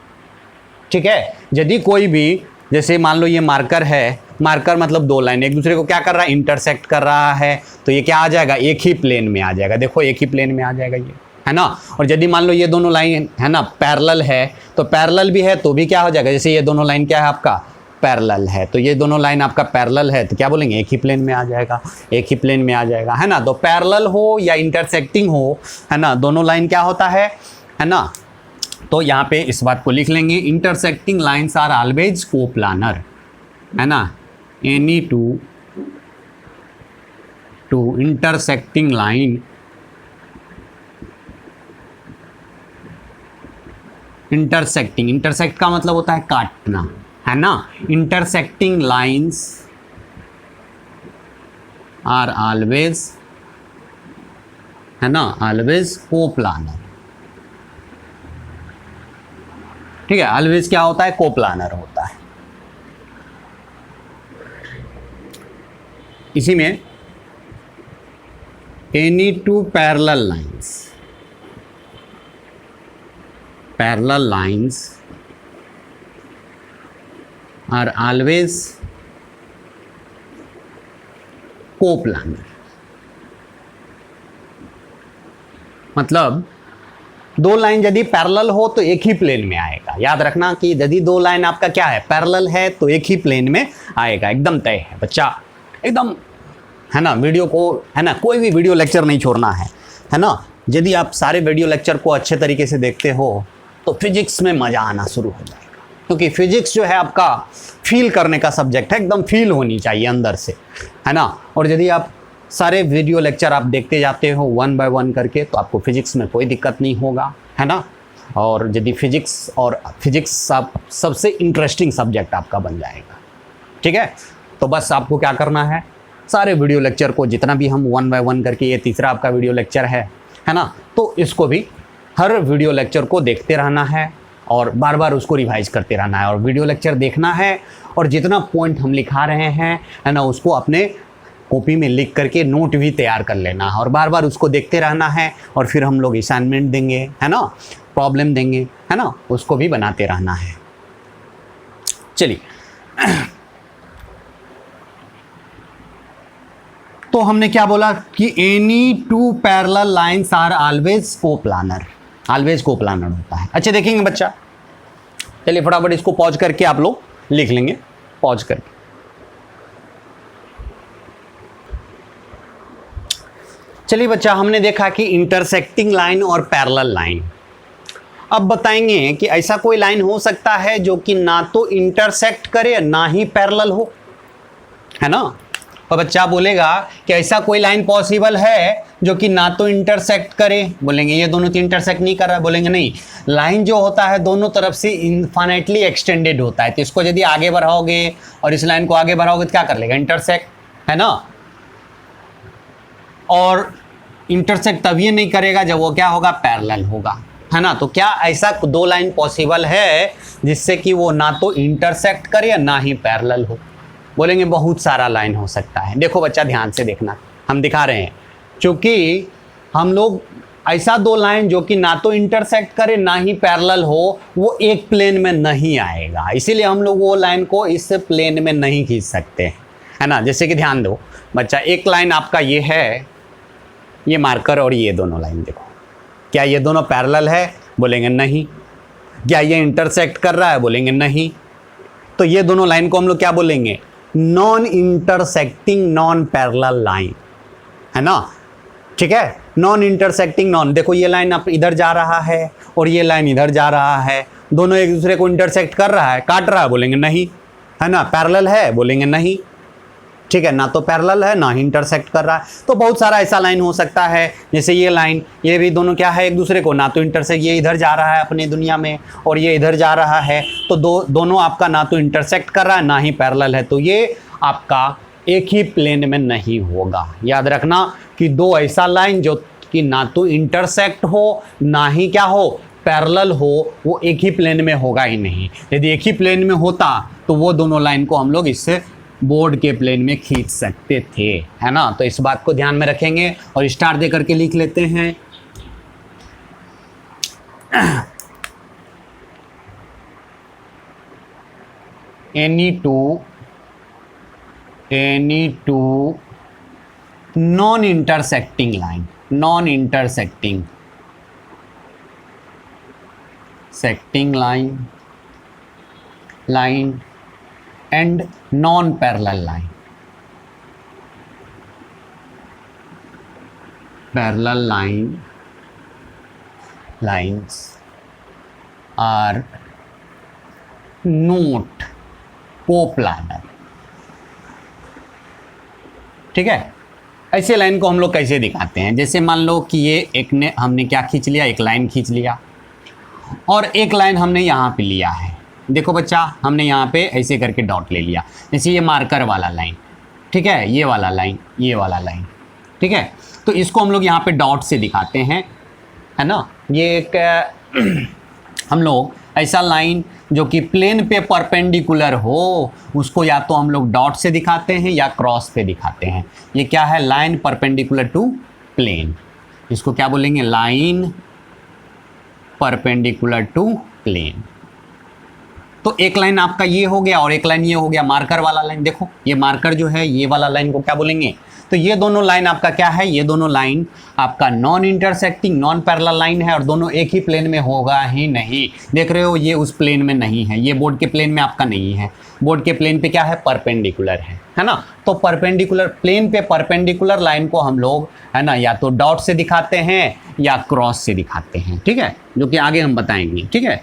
ठीक है, यदि कोई भी, जैसे मान लो ये मार्कर है, मार्कर मतलब दो लाइन एक दूसरे को क्या कर रहा है, इंटरसेक्ट कर रहा है, तो ये क्या आ जाएगा, एक ही प्लेन में आ जाएगा। देखो एक ही प्लेन में आ जाएगा ये, है ना। और यदि मान लो ये दोनों लाइन है ना पैरेलल है, तो पैरेलल भी है तो भी क्या हो जाएगा, जैसे ये दोनों लाइन क्या है आपका, पैरेलल है, तो ये दोनों लाइन आपका पैरेलल है, तो क्या बोलेंगे, एक ही प्लेन में आ जाएगा, एक ही प्लेन में आ जाएगा, है ना। तो पैरेलल हो या इंटरसेक्टिंग हो, है ना, दोनों लाइन क्या होता है ना। तो यहाँ पे इस बात को लिख लेंगे, intersecting lines are always coplanar, है ना, any two intersecting line, intersect का मतलब होता है काटना, है ना। इंटरसेक्टिंग लाइंस आर ऑलवेज, है ना, ऑलवेज कोप्लानर। ठीक है, ऑलवेज क्या होता है, कोप्लानर होता है। इसी में any two parallel lines, parallel lines are always coplanar, मतलब दो लाइन यदि पैरेलल हो तो एक ही प्लेन में आएगा। याद रखना कि यदि दो लाइन आपका क्या है, पैरेलल है, तो एक ही प्लेन में आएगा, एकदम तय है बच्चा, एकदम, है ना। वीडियो को, है ना, कोई भी वीडियो लेक्चर नहीं छोड़ना है ना। यदि आप सारे वीडियो लेक्चर को अच्छे तरीके से देखते हो तो फिजिक्स में मज़ा आना शुरू हो जाएगा, क्योंकि फिजिक्स जो है आपका फील करने का सब्जेक्ट है, एकदम फील होनी चाहिए अंदर से, है ना। और यदि आप सारे वीडियो लेक्चर आप देखते जाते हो 1 बाय 1 करके, तो आपको फिजिक्स में कोई दिक्कत नहीं होगा, है ना। और यदि फिजिक्स आप सबसे इंटरेस्टिंग सब्जेक्ट आपका बन जाएगा। ठीक है, तो बस आपको क्या करना है, सारे वीडियो लेक्चर को जितना भी हम 1 बाय 1 करके, ये तीसरा आपका वीडियो लेक्चर है ना, तो इसको भी हर वीडियो लेक्चर को देखते रहना है और बार बार उसको रिवाइज करते रहना है, और वीडियो लेक्चर देखना है, और जितना पॉइंट हम लिखा रहे हैं, है ना, उसको अपने कॉपी में लिख करके नोट भी तैयार कर लेना है, और बार बार उसको देखते रहना है। और फिर हम लोग असाइनमेंट देंगे, है ना, प्रॉब्लम देंगे, है ना, उसको भी बनाते रहना है। चलिए, तो हमने क्या बोला कि any two parallel lines are always coplanar, always coplanar होता है। अच्छा देखेंगे बच्चा, चलिए फटाफट इसको पॉज करके आप लोग लिख लेंगे, पॉज करके। चलिए बच्चा, हमने देखा कि इंटरसेक्टिंग लाइन और पैरेलल लाइन। अब बताएंगे कि ऐसा कोई लाइन हो सकता है जो कि ना तो इंटरसेक्ट करे ना ही पैरेलल हो, है ना। और बच्चा बोलेगा कि ऐसा कोई लाइन पॉसिबल है जो कि ना तो इंटरसेक्ट करे, बोलेंगे ये दोनों तो इंटरसेक्ट नहीं कर रहा है, बोलेंगे नहीं, लाइन जो होता है दोनों तरफ से इनफाइनाइटली एक्सटेंडेड होता है, तो इसको यदि आगे बढ़ाओगे और इस लाइन को आगे बढ़ाओगे तो क्या कर लेगा, इंटरसेक्ट, है ना। और इंटरसेक्ट तभी नहीं करेगा जब वो क्या होगा, पैरेलल होगा, है ना। तो क्या ऐसा दो लाइन पॉसिबल है जिससे कि वो ना तो इंटरसेक्ट करे ना ही पैरेलल हो, बोलेंगे बहुत सारा लाइन हो सकता है। देखो बच्चा ध्यान से देखना, हम दिखा रहे हैं, क्योंकि हम लोग ऐसा दो लाइन जो कि ना तो इंटरसेक्ट करे ना ही पैरेलल हो, वो एक प्लेन में नहीं आएगा, इसीलिए हम लोग वो लाइन को इस प्लेन में नहीं खींच सकते, है ना। जैसे कि ध्यान दो बच्चा, एक लाइन आपका ये है, ये मार्कर और ये दोनों लाइन देखो, क्या ये दोनों पैरेलल है, बोलेंगे नहीं। क्या ये इंटरसेक्ट कर रहा है, बोलेंगे नहीं। तो ये दोनों लाइन को हम लोग क्या बोलेंगे, non intersecting non parallel line, है ना। ठीक है, नॉन इंटरसेक्टिंग नॉन, देखो ये लाइन आप इधर जा रहा है और ये लाइन इधर जा रहा है, दोनों एक दूसरे को इंटरसेक्ट कर रहा है, काट रहा है, बोलेंगे नहीं, है ना। पैरेलल है, बोलेंगे नहीं, ठीक है, ना तो पैरेलल है ना ही इंटरसेक्ट कर रहा है। तो बहुत सारा ऐसा लाइन हो सकता है, जैसे ये लाइन, ये भी दोनों क्या है एक दूसरे को ना तो इंटरसेक्ट, ये इधर जा रहा है अपने दुनिया में और ये इधर जा रहा है, तो दोनों आपका ना तो इंटरसेक्ट कर रहा है ना ही पैरेलल है, तो ये आपका एक ही प्लेन में नहीं होगा। याद रखना कि दो ऐसा लाइन जो कि ना तो इंटरसेक्ट हो ना ही क्या हो पैरेलल हो, वो एक ही प्लेन में होगा ही नहीं। यदि एक ही प्लेन में होता तो वो दोनों लाइन को हम लोग इससे बोर्ड के प्लेन में खींच सकते थे, है ना। तो इस बात को ध्यान में रखेंगे और स्टार दे करके लिख लेते हैं। Any two non intersecting line, non intersecting line and non-parallel line. Parallel lines are not coplanar. ठीक है, ऐसे लाइन को हम लोग कैसे दिखाते हैं, जैसे मान लो कि ये एक ने हमने क्या खींच लिया, एक लाइन खींच लिया और एक लाइन हमने यहाँ पे लिया है। देखो बच्चा, हमने यहाँ पे ऐसे करके डॉट ले लिया, जैसे ये मार्कर वाला लाइन, ठीक है, ये वाला लाइन, ये वाला लाइन, ठीक है। तो इसको हम लोग यहाँ पे डॉट से दिखाते हैं, है ना। ये एक हम लोग ऐसा लाइन जो कि प्लेन पे परपेंडिकुलर हो, उसको या तो हम लोग डॉट से दिखाते हैं या क्रॉस पे दिखाते हैं। ये क्या है, लाइन परपेंडिकुलर टू प्लेन, इसको क्या बोलेंगे, लाइन परपेंडिकुलर टू प्लेन। तो एक लाइन आपका ये हो गया और एक लाइन ये हो गया, मार्कर वाला लाइन। देखो ये मार्कर जो है, ये वाला लाइन को क्या बोलेंगे, तो ये दोनों लाइन आपका क्या है, ये दोनों लाइन आपका non intersecting non parallel line है और दोनों एक ही प्लेन में होगा ही नहीं। देख रहे हो, ये उस प्लेन में नहीं है, ये बोर्ड के प्लेन में आपका नहीं है, बोर्ड के प्लेन पे क्या है, परपेंडिकुलर है ना। तो परपेंडिकुलर प्लेन पे परपेंडिकुलर लाइन को हम लोग, है ना, या तो डॉट से दिखाते हैं या क्रॉस से दिखाते हैं, ठीक है, जो कि आगे हम बताएंगे, ठीक है,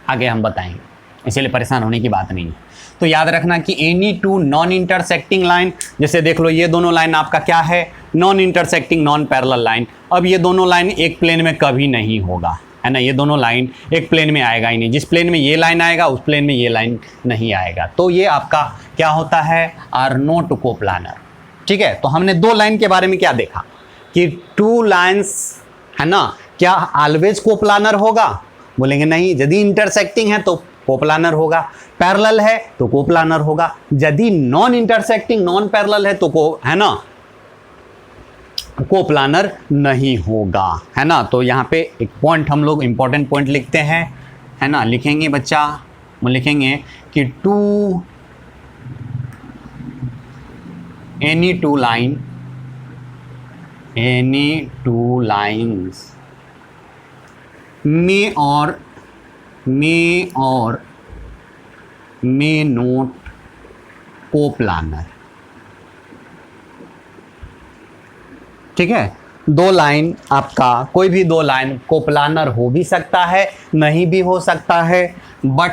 आगे हम बताएंगे, इसलिए परेशान होने की बात नहीं है। तो याद रखना कि any to non intersecting line, जैसे देख लो ये दोनों लाइन आपका क्या है, non intersecting non parallel line. अब ये दोनों लाइन एक प्लेन में कभी नहीं होगा, है ना, ये दोनों लाइन एक प्लेन में आएगा ही नहीं। जिस प्लेन में ये लाइन आएगा उस प्लेन में ये लाइन नहीं आएगा, तो ये आपका क्या होता है, आर नॉट कोप्लानर, ठीक है। तो हमने दो लाइन के बारे में क्या देखा कि टू लाइन्स, है ना, क्या ऑलवेज कोप्लानर होगा, बोलेंगे नहीं। यदि इंटरसेक्टिंग है तो कोप्लानर होगा, पैरेलल है तो कोप्लानर होगा। यदि नॉन इंटरसेक्टिंग नॉन पैरेलल है तो है ना, कोप्लानर नहीं होगा, है ना। तो यहाँ पे एक पॉइंट हम लोग इंपॉर्टेंट पॉइंट लिखते हैं, है ना, लिखेंगे बच्चा, वो लिखेंगे कि any two lines may not coplanar, ठीक है। दो लाइन आपका, कोई भी दो लाइन कोप्लानर हो भी सकता है, नहीं भी हो सकता है, but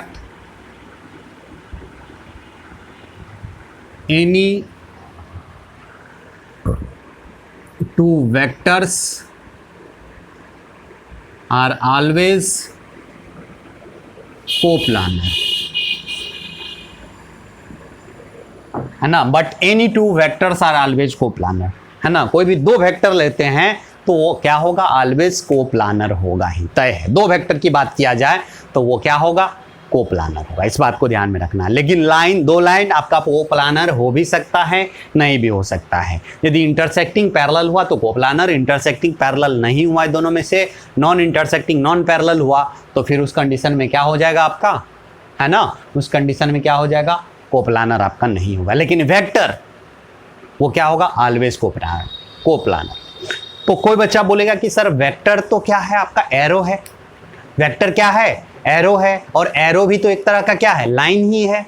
any two vectors are always coplanar, है ना। But any two vectors are always coplanar, है ना। कोई भी दो वेक्टर लेते हैं तो वो क्या होगा, ऑलवेज कोप्लानर होगा ही, तय है। दो वेक्टर की बात किया जाए तो वो क्या होगा, कोप्लानर होगा, इस बात को ध्यान में रखना। लेकिन लाइन, दो लाइन आपका कोप्लानर हो भी सकता है, नहीं भी हो सकता है। यदि इंटरसेक्टिंग पैरेलल हुआ तो कोप्लानर, इंटरसेक्टिंग पैरेलल नहीं हुआ दोनों में से, नॉन इंटरसेक्टिंग नॉन पैरेलल हुआ, तो फिर उस कंडीशन में क्या हो जाएगा आपका, है ना, उस कंडीशन में क्या हो जाएगा, कोप्लानर आपका नहीं होगा। लेकिन वेक्टर वो क्या होगा, ऑलवेज कोप्लानर। तो कोई बच्चा बोलेगा कि सर वेक्टर तो क्या है, आपका एरो है। वेक्टर क्या है, एरो है, और एरो भी तो एक तरह का क्या है, लाइन ही है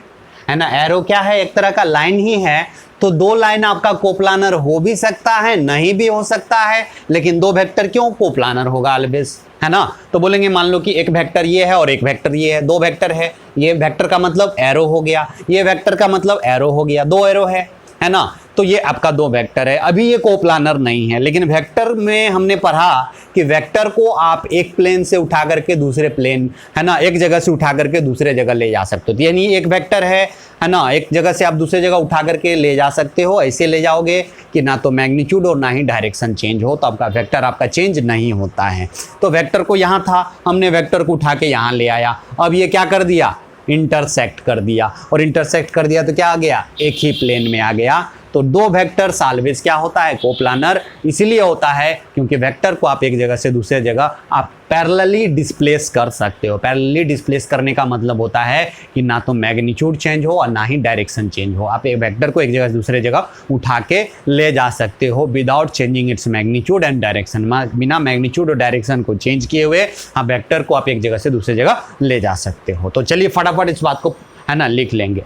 है ना। एरो क्या है, एक तरह का लाइन ही है। तो दो लाइन आपका कोप्लानर हो भी सकता है, नहीं भी हो सकता है, लेकिन दो वेक्टर क्यों कोप्लानर होगा ऑलवेज, है ना। तो बोलेंगे मान लो कि एक वेक्टर ये है और एक वेक्टर ये है, दो वेक्टर है, ये वेक्टर का मतलब एरो हो गया, ये वेक्टर का मतलब एरो हो गया, दो एरो है ना। तो ये आपका दो वेक्टर है। अभी ये कोप्लानर नहीं है, लेकिन वेक्टर में हमने पढ़ा कि वेक्टर को आप एक प्लेन से उठा करके दूसरे प्लेन, है ना, एक जगह से उठा करके दूसरे जगह ले जा सकते हो। तो यानी एक वेक्टर है ना, एक जगह से आप दूसरे जगह उठा करके ले जा सकते हो। ऐसे ले जाओगे कि ना तो मैग्नीट्यूड और ना ही डायरेक्शन चेंज हो, तो आपका वेक्टर आपका चेंज नहीं होता है। तो वेक्टर को यहाँ था, हमने वेक्टर को उठा के यहाँ ले आया। अब ये क्या कर दिया, इंटरसेक्ट कर दिया, और इंटरसेक्ट कर दिया तो क्या आ गया, एक ही प्लेन में आ गया। तो दो वेक्टर ऑलवेज क्या होता है, कोप्लानर। इसीलिए होता है क्योंकि वेक्टर को आप एक जगह से दूसरे जगह आप पैरेलली डिस्प्लेस कर सकते हो। पैरेलली डिस्प्लेस करने का मतलब होता है कि ना तो मैग्नीट्यूड चेंज हो और ना ही डायरेक्शन चेंज हो। आप एक वेक्टर को एक जगह से दूसरे जगह उठा के ले जा सकते हो without changing its magnitude and direction. बिना मैग्नीट्यूड और डायरेक्शन को चेंज किए हुए आप वेक्टर को आप एक जगह से दूसरे जगह ले जा सकते हो। तो चलिए फटाफट इस बात को, है ना, लिख लेंगे।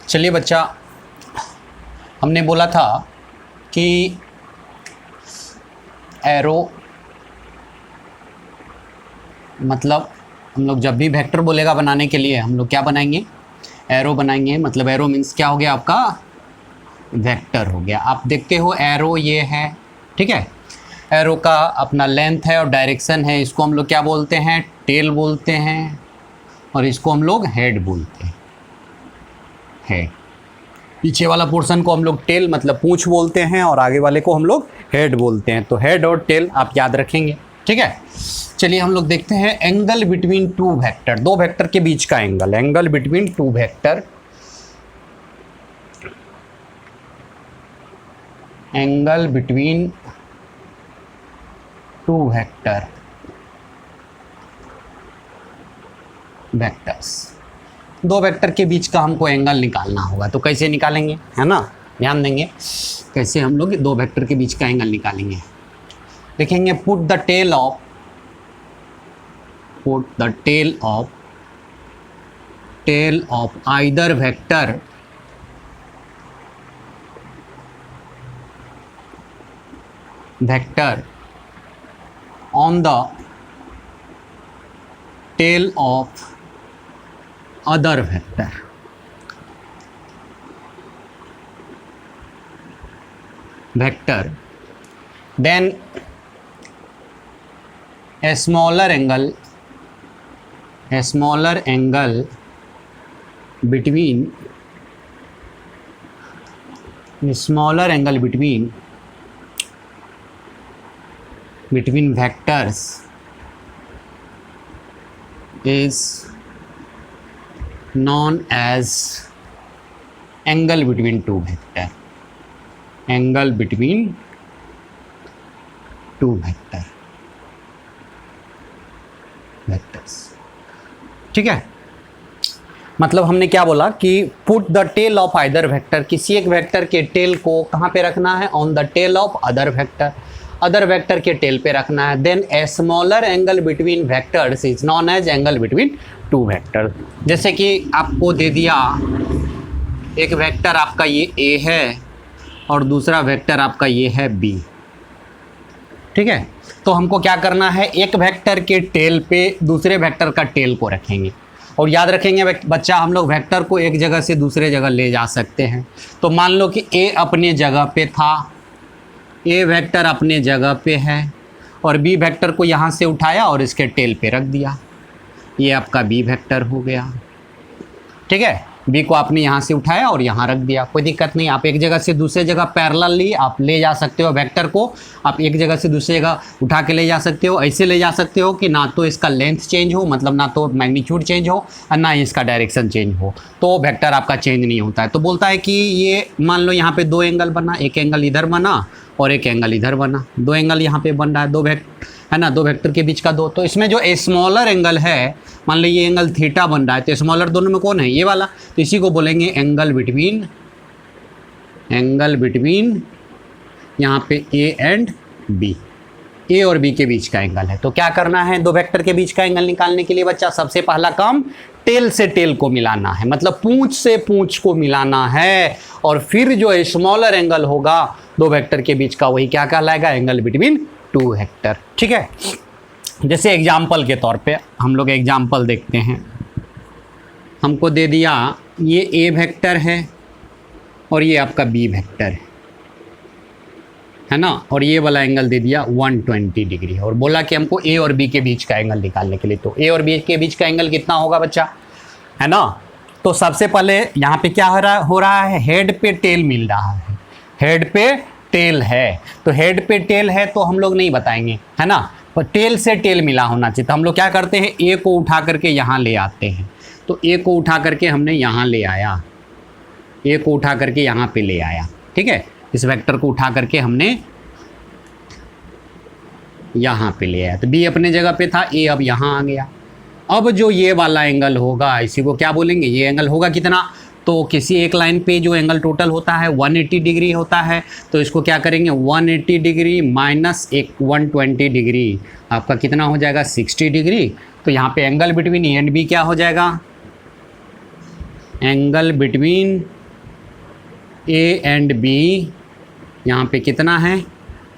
चलिए बच्चा, हमने बोला था कि एरो मतलब हम लोग जब भी वेक्टर बोलेगा बनाने के लिए हम लोग क्या बनाएंगे, एरो बनाएंगे। मतलब एरो मीन्स क्या हो गया, आपका वेक्टर हो गया। आप देखते हो एरो ये है, ठीक है। एरो का अपना लेंथ है और डायरेक्शन है। इसको हम लोग क्या बोलते हैं, टेल बोलते हैं, और इसको हम लोग हेड बोलते हैं। पीछे वाला पोर्शन को हम लोग टेल मतलब पूंछ बोलते हैं, और आगे वाले को हम लोग हेड बोलते हैं। तो हेड और टेल आप याद रखेंगे, ठीक है। चलिए हम लोग देखते हैं एंगल बिटवीन टू वेक्टर, दो वेक्टर के बीच का angle, angle between two vector, angle between two vector vectors. दो वेक्टर के बीच का हमको एंगल निकालना होगा। तो कैसे निकालेंगे, है ना, ध्यान देंगे कैसे हम लोग दो वेक्टर के बीच का एंगल निकालेंगे। देखेंगे put the tail of either vector on the tail of other vector, then a smaller angle between vectors is known as angle between two vector, angle between two vectors, ठीक है। मतलब हमने क्या बोला कि put the tail of either vector, किसी एक vector के टेल को कहाँ पे रखना है, on the tail of other vector, other vector के टेल पे रखना है। Then a smaller angle between vectors is known as angle between two vector. जैसे कि आपको दे दिया एक वेक्टर आपका ये ए है और दूसरा वेक्टर आपका ये है बी, ठीक है। तो हमको क्या करना है, एक वेक्टर के टेल पे दूसरे वेक्टर का टेल को रखेंगे, और याद रखेंगे बच्चा हम लोग वेक्टर को एक जगह से दूसरे जगह ले जा सकते हैं। तो मान लो कि ए अपने जगह पे था, ए वेक्टर अपने जगह पे है, और बी वेक्टर को यहाँ से उठाया और इसके टेल पे रख दिया, ये आपका बी वेक्टर हो गया, ठीक है। बी को आपने यहाँ से उठाया और यहाँ रख दिया, कोई दिक्कत नहीं। आप एक जगह से दूसरे जगह पैरेलली आप ले जा सकते हो वेक्टर को, आप एक जगह से दूसरी जगह उठा के ले जा सकते हो। ऐसे ले जा सकते हो कि ना तो इसका लेंथ चेंज हो, मतलब ना तो मैग्नीट्यूड चेंज हो और ना ही इसका डायरेक्शन चेंज हो, तो वेक्टर आपका चेंज नहीं होता है। तो बोलता है कि ये मान लो यहाँ पे दो एंगल बना, एक एंगल इधर बना और एक एंगल इधर बना, दो एंगल यहाँ पे बन रहा है, दो है ना, दो वेक्टर के बीच का दो। तो इसमें जो स्मॉलर एंगल है, मान लो ये एंगल थीटा बन रहा है, तो स्मॉलर दोनों में कौन है, ये वाला, तो इसी को बोलेंगे एंगल बिटवीन यहाँ पे ए एंड बी, ए और बी के बीच का एंगल है। तो क्या करना है दो वेक्टर के बीच का एंगल निकालने के लिए बच्चा? सबसे पहला काम टेल से टेल को मिलाना है, मतलब पूंछ से पूंछ को मिलाना है, और फिर जो स्मॉलर एंगल होगा दो वेक्टर के बीच का वही क्या कहलाएगा? Angle between two vector. ठीक है, जैसे एग्जाम्पल के तौर पे हम लोग एग्जाम्पल देखते हैं। हमको दे दिया ये ए वेक्टर है और ये आपका बी वेक्टर है ना, और ये वाला एंगल दे दिया 120 डिग्री, और बोला कि हमको ए और बी के बीच का एंगल निकालने के लिए। तो ए और बी के बीच का एंगल कितना होगा बच्चा? है ना, तो सबसे पहले यहाँ पे क्या हो रहा है? हेड पे टेल मिल रहा है, हेड पे टेल है, तो हेड पे टेल है तो हम लोग नहीं बताएंगे, है ना, पर टेल से टेल मिला होना चाहिए। तो हम लोग क्या करते हैं? ए को उठा करके यहाँ ले आते हैं। तो ए को उठा करके हमने यहाँ ले आया, ए को उठा करके यहाँ पे ले आया। ठीक है, इस वेक्टर को उठा करके हमने यहाँ पे ले आया, तो बी अपने जगह पे था, ए अब यहाँ आ गया। अब जो ये वाला एंगल होगा इसी को क्या बोलेंगे? ये एंगल होगा कितना? तो किसी एक लाइन पे जो एंगल टोटल होता है 180 डिग्री होता है, तो इसको क्या करेंगे? 180 डिग्री माइनस 120 डिग्री, आपका कितना हो जाएगा? 60 डिग्री। तो यहाँ पे angle between A and B क्या हो जाएगा? Angle between A and B यहाँ पे कितना है?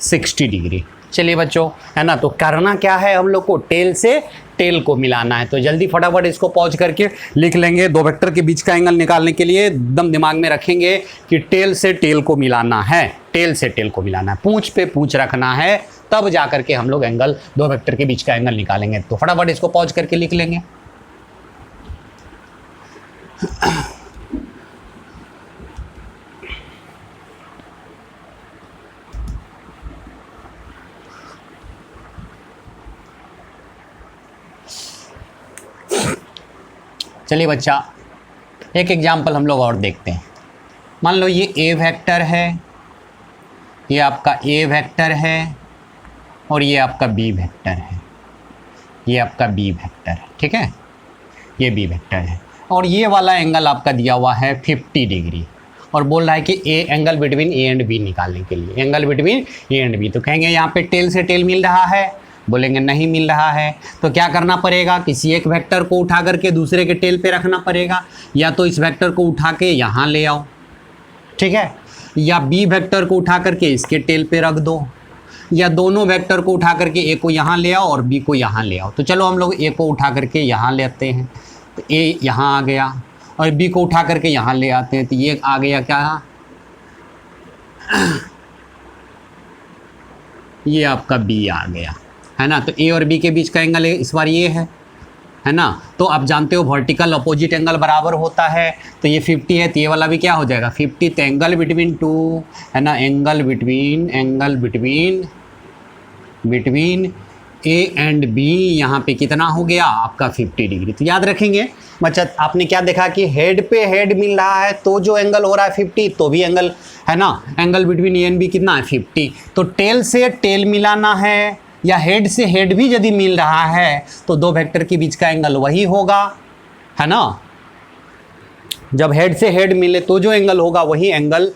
60 डिग्री। चलिए बच्चों, है ना, तो करना क्या है हम लोग को? टेल से टेल को मिलाना है। तो जल्दी फटाफट इसको पॉज करके लिख लेंगे। दो वेक्टर के बीच का एंगल निकालने के लिए एकदम दिमाग में रखेंगे कि टेल से टेल को मिलाना है, टेल से टेल को मिलाना है, पूंछ पे पूंछ रखना है, तब जा करके हम लोग एंगल दो वेक्टर के बीच का एंगल निकालेंगे। तो फटाफट इसको पॉज करके लिख लेंगे। चलिए बच्चा, एक एग्जाम्पल हम लोग और देखते हैं। मान लो ये ए वेक्टर है, ये आपका ए वेक्टर है, और ये आपका बी वेक्टर है, ये आपका बी वेक्टर है। ठीक है, ये बी वेक्टर है, और ये वाला एंगल आपका दिया हुआ है 50 डिग्री, और बोल रहा है कि a angle between A and B निकालने के लिए, angle between A and B. तो कहेंगे यहाँ पे टेल से टेल मिल रहा है, बोलेंगे नहीं मिल रहा है। तो क्या करना पड़ेगा? किसी एक वेक्टर को उठा करके दूसरे के टेल पे रखना पड़ेगा, या तो इस वेक्टर को उठा के यहाँ ले आओ, ठीक है, या बी वेक्टर को उठा करके इसके टेल पे रख दो, या दोनों वेक्टर को उठा करके ए को यहाँ ले आओ और बी को यहाँ ले आओ। तो चलो हम लोग ए को उठा करके यहाँ लेते हैं, तो ए यहाँ आ गया, और बी को उठा करके यहाँ ले आते हैं, तो ये आ गया क्या? ये आपका बी आ गया, है ना। तो ए और बी के बीच का एंगल इस बार ये है ना। तो आप जानते हो वर्टिकल अपोजिट एंगल बराबर होता है, तो ये 50 है, तो ये वाला भी क्या हो जाएगा? 50। तो एंगल बिटवीन टू, है ना, angle between A and B यहाँ पे कितना हो गया? आपका 50 डिग्री। तो याद रखेंगे बच्चा, आपने क्या देखा कि हेड पे हेड मिल रहा है तो जो एंगल हो रहा है 50, तो भी एंगल, है ना, angle between A and B कितना है? 50। तो टेल से टेल मिलाना है, या हेड से हेड भी यदि मिल रहा है तो दो वेक्टर के बीच का एंगल वही होगा, है ना। जब हेड से हेड मिले तो जो एंगल होगा वही एंगल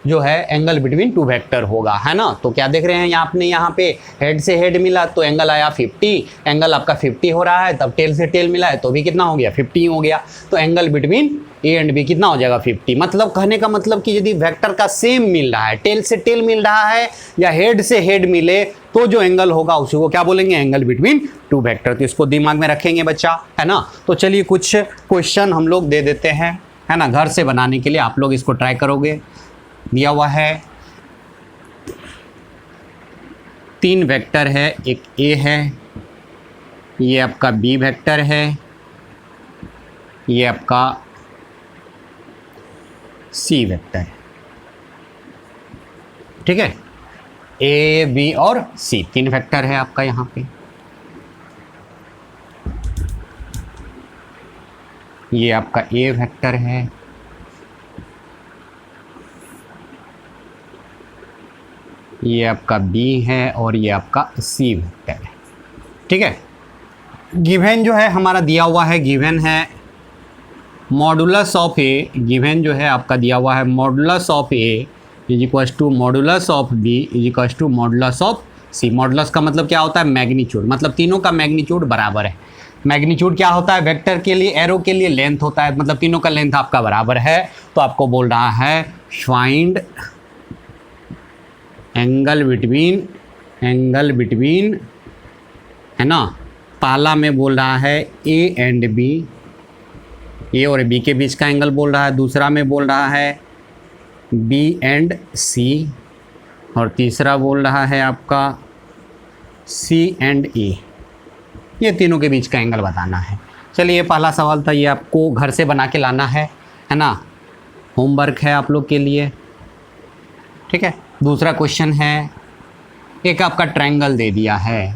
जो है एंगल बिटवीन टू वेक्टर होगा, है ना। तो क्या देख रहे हैं आपने यहाँ पे हेड से हेड मिला तो एंगल आया 50, एंगल आपका 50 हो रहा है, तब टेल से टेल मिला है तो भी कितना हो गया? 50 हो गया। तो angle between A and B कितना हो जाएगा? 50। मतलब कहने का मतलब कि यदि वेक्टर का सेम मिल रहा है, टेल से टेल मिल रहा है या हेड से हेड मिले, तो जो एंगल होगा उसी को क्या बोलेंगे? Angle between two vector. तो इसको दिमाग में रखेंगे बच्चा, है ना। तो चलिए कुछ क्वेश्चन हम लोग दे देते हैं, है ना, घर से बनाने के लिए। आप लोग इसको ट्राई करोगे। दिया हुआ है 3 वेक्टर है, एक ए है, ये आपका बी वेक्टर है, ये आपका सी वेक्टर है, ठीक है। ए बी और सी 3 वेक्टर है आपका यहाँ पे। ये आपका ए वेक्टर है, ये आपका बी है, और ये आपका सी वेक्टर है, ठीक है। गिवन जो है हमारा दिया हुआ है, गिवन है मॉडुलस ऑफ ए, गिवन जो है आपका दिया हुआ है modulus of A is equals to modulus of B is equals to modulus of C. Modulus का मतलब क्या होता है? मैग्नीट्यूड, मतलब तीनों का मैग्नीट्यूड बराबर है। मैग्नीट्यूड क्या होता है? वेक्टर के लिए, एरो के लिए लेंथ होता है, मतलब तीनों का लेंथ आपका बराबर है। तो आपको बोल रहा है फाइंड एंगल बिटवीन, है ना, पहला में बोल रहा है ए एंड बी, ए और बी के बीच का एंगल बोल रहा है। दूसरा में बोल रहा है बी एंड सी, और तीसरा बोल रहा है आपका सी एंड ए। ये तीनों के बीच का एंगल बताना है। चलिए, ये पहला सवाल था, ये आपको घर से बना के लाना है ना, होमवर्क है आप लोग के लिए, ठीक है। दूसरा क्वेश्चन है, एक आपका ट्रायंगल दे दिया है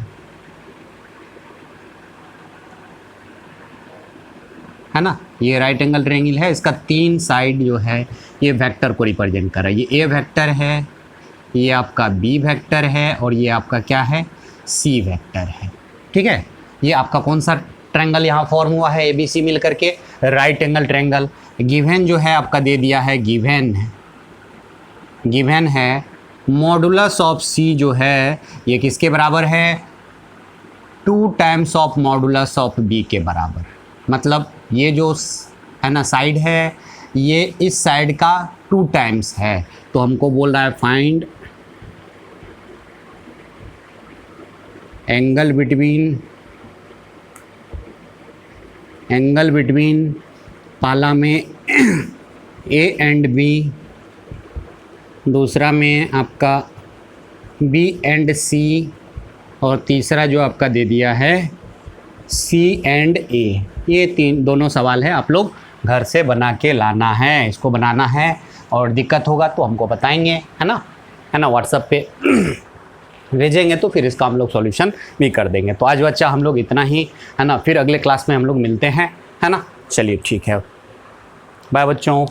ना, ये राइट एंगल ट्रायंगल है, इसका 3 साइड जो है ये वेक्टर को रिप्रेजेंट कर रहा है। ये ए वेक्टर है, ये आपका बी वेक्टर है, और ये आपका क्या है? सी वेक्टर है, ठीक है। ये आपका कौन सा ट्रायंगल यहाँ फॉर्म हुआ है? ए बी सी मिल करके राइट एंगल ट्रायंगल। गिवन जो है आपका दे दिया है, गिवन है मॉडुलस ऑफ सी जो है ये किसके बराबर है? 2 times of modulus of B के बराबर। मतलब ये जो है ना साइड है, ये इस साइड का 2 टाइम्स है। तो हमको बोल रहा है फाइंड एंगल बिटवीन पहला में ए एंड बी, दूसरा में आपका बी एंड सी, और तीसरा जो आपका दे दिया है सी एंड ए। ये दोनों सवाल है, आप लोग घर से बना के लाना है, इसको बनाना है, और दिक्कत होगा तो हमको बताएंगे, है ना, व्हाट्सएप पे भेजेंगे, तो फिर इसका हम लोग सॉल्यूशन भी कर देंगे। तो आज बच्चा हम लोग इतना ही, है ना, फिर अगले क्लास में हम लोग मिलते हैं, है ना। चलिए ठीक है, बाय बच्चों।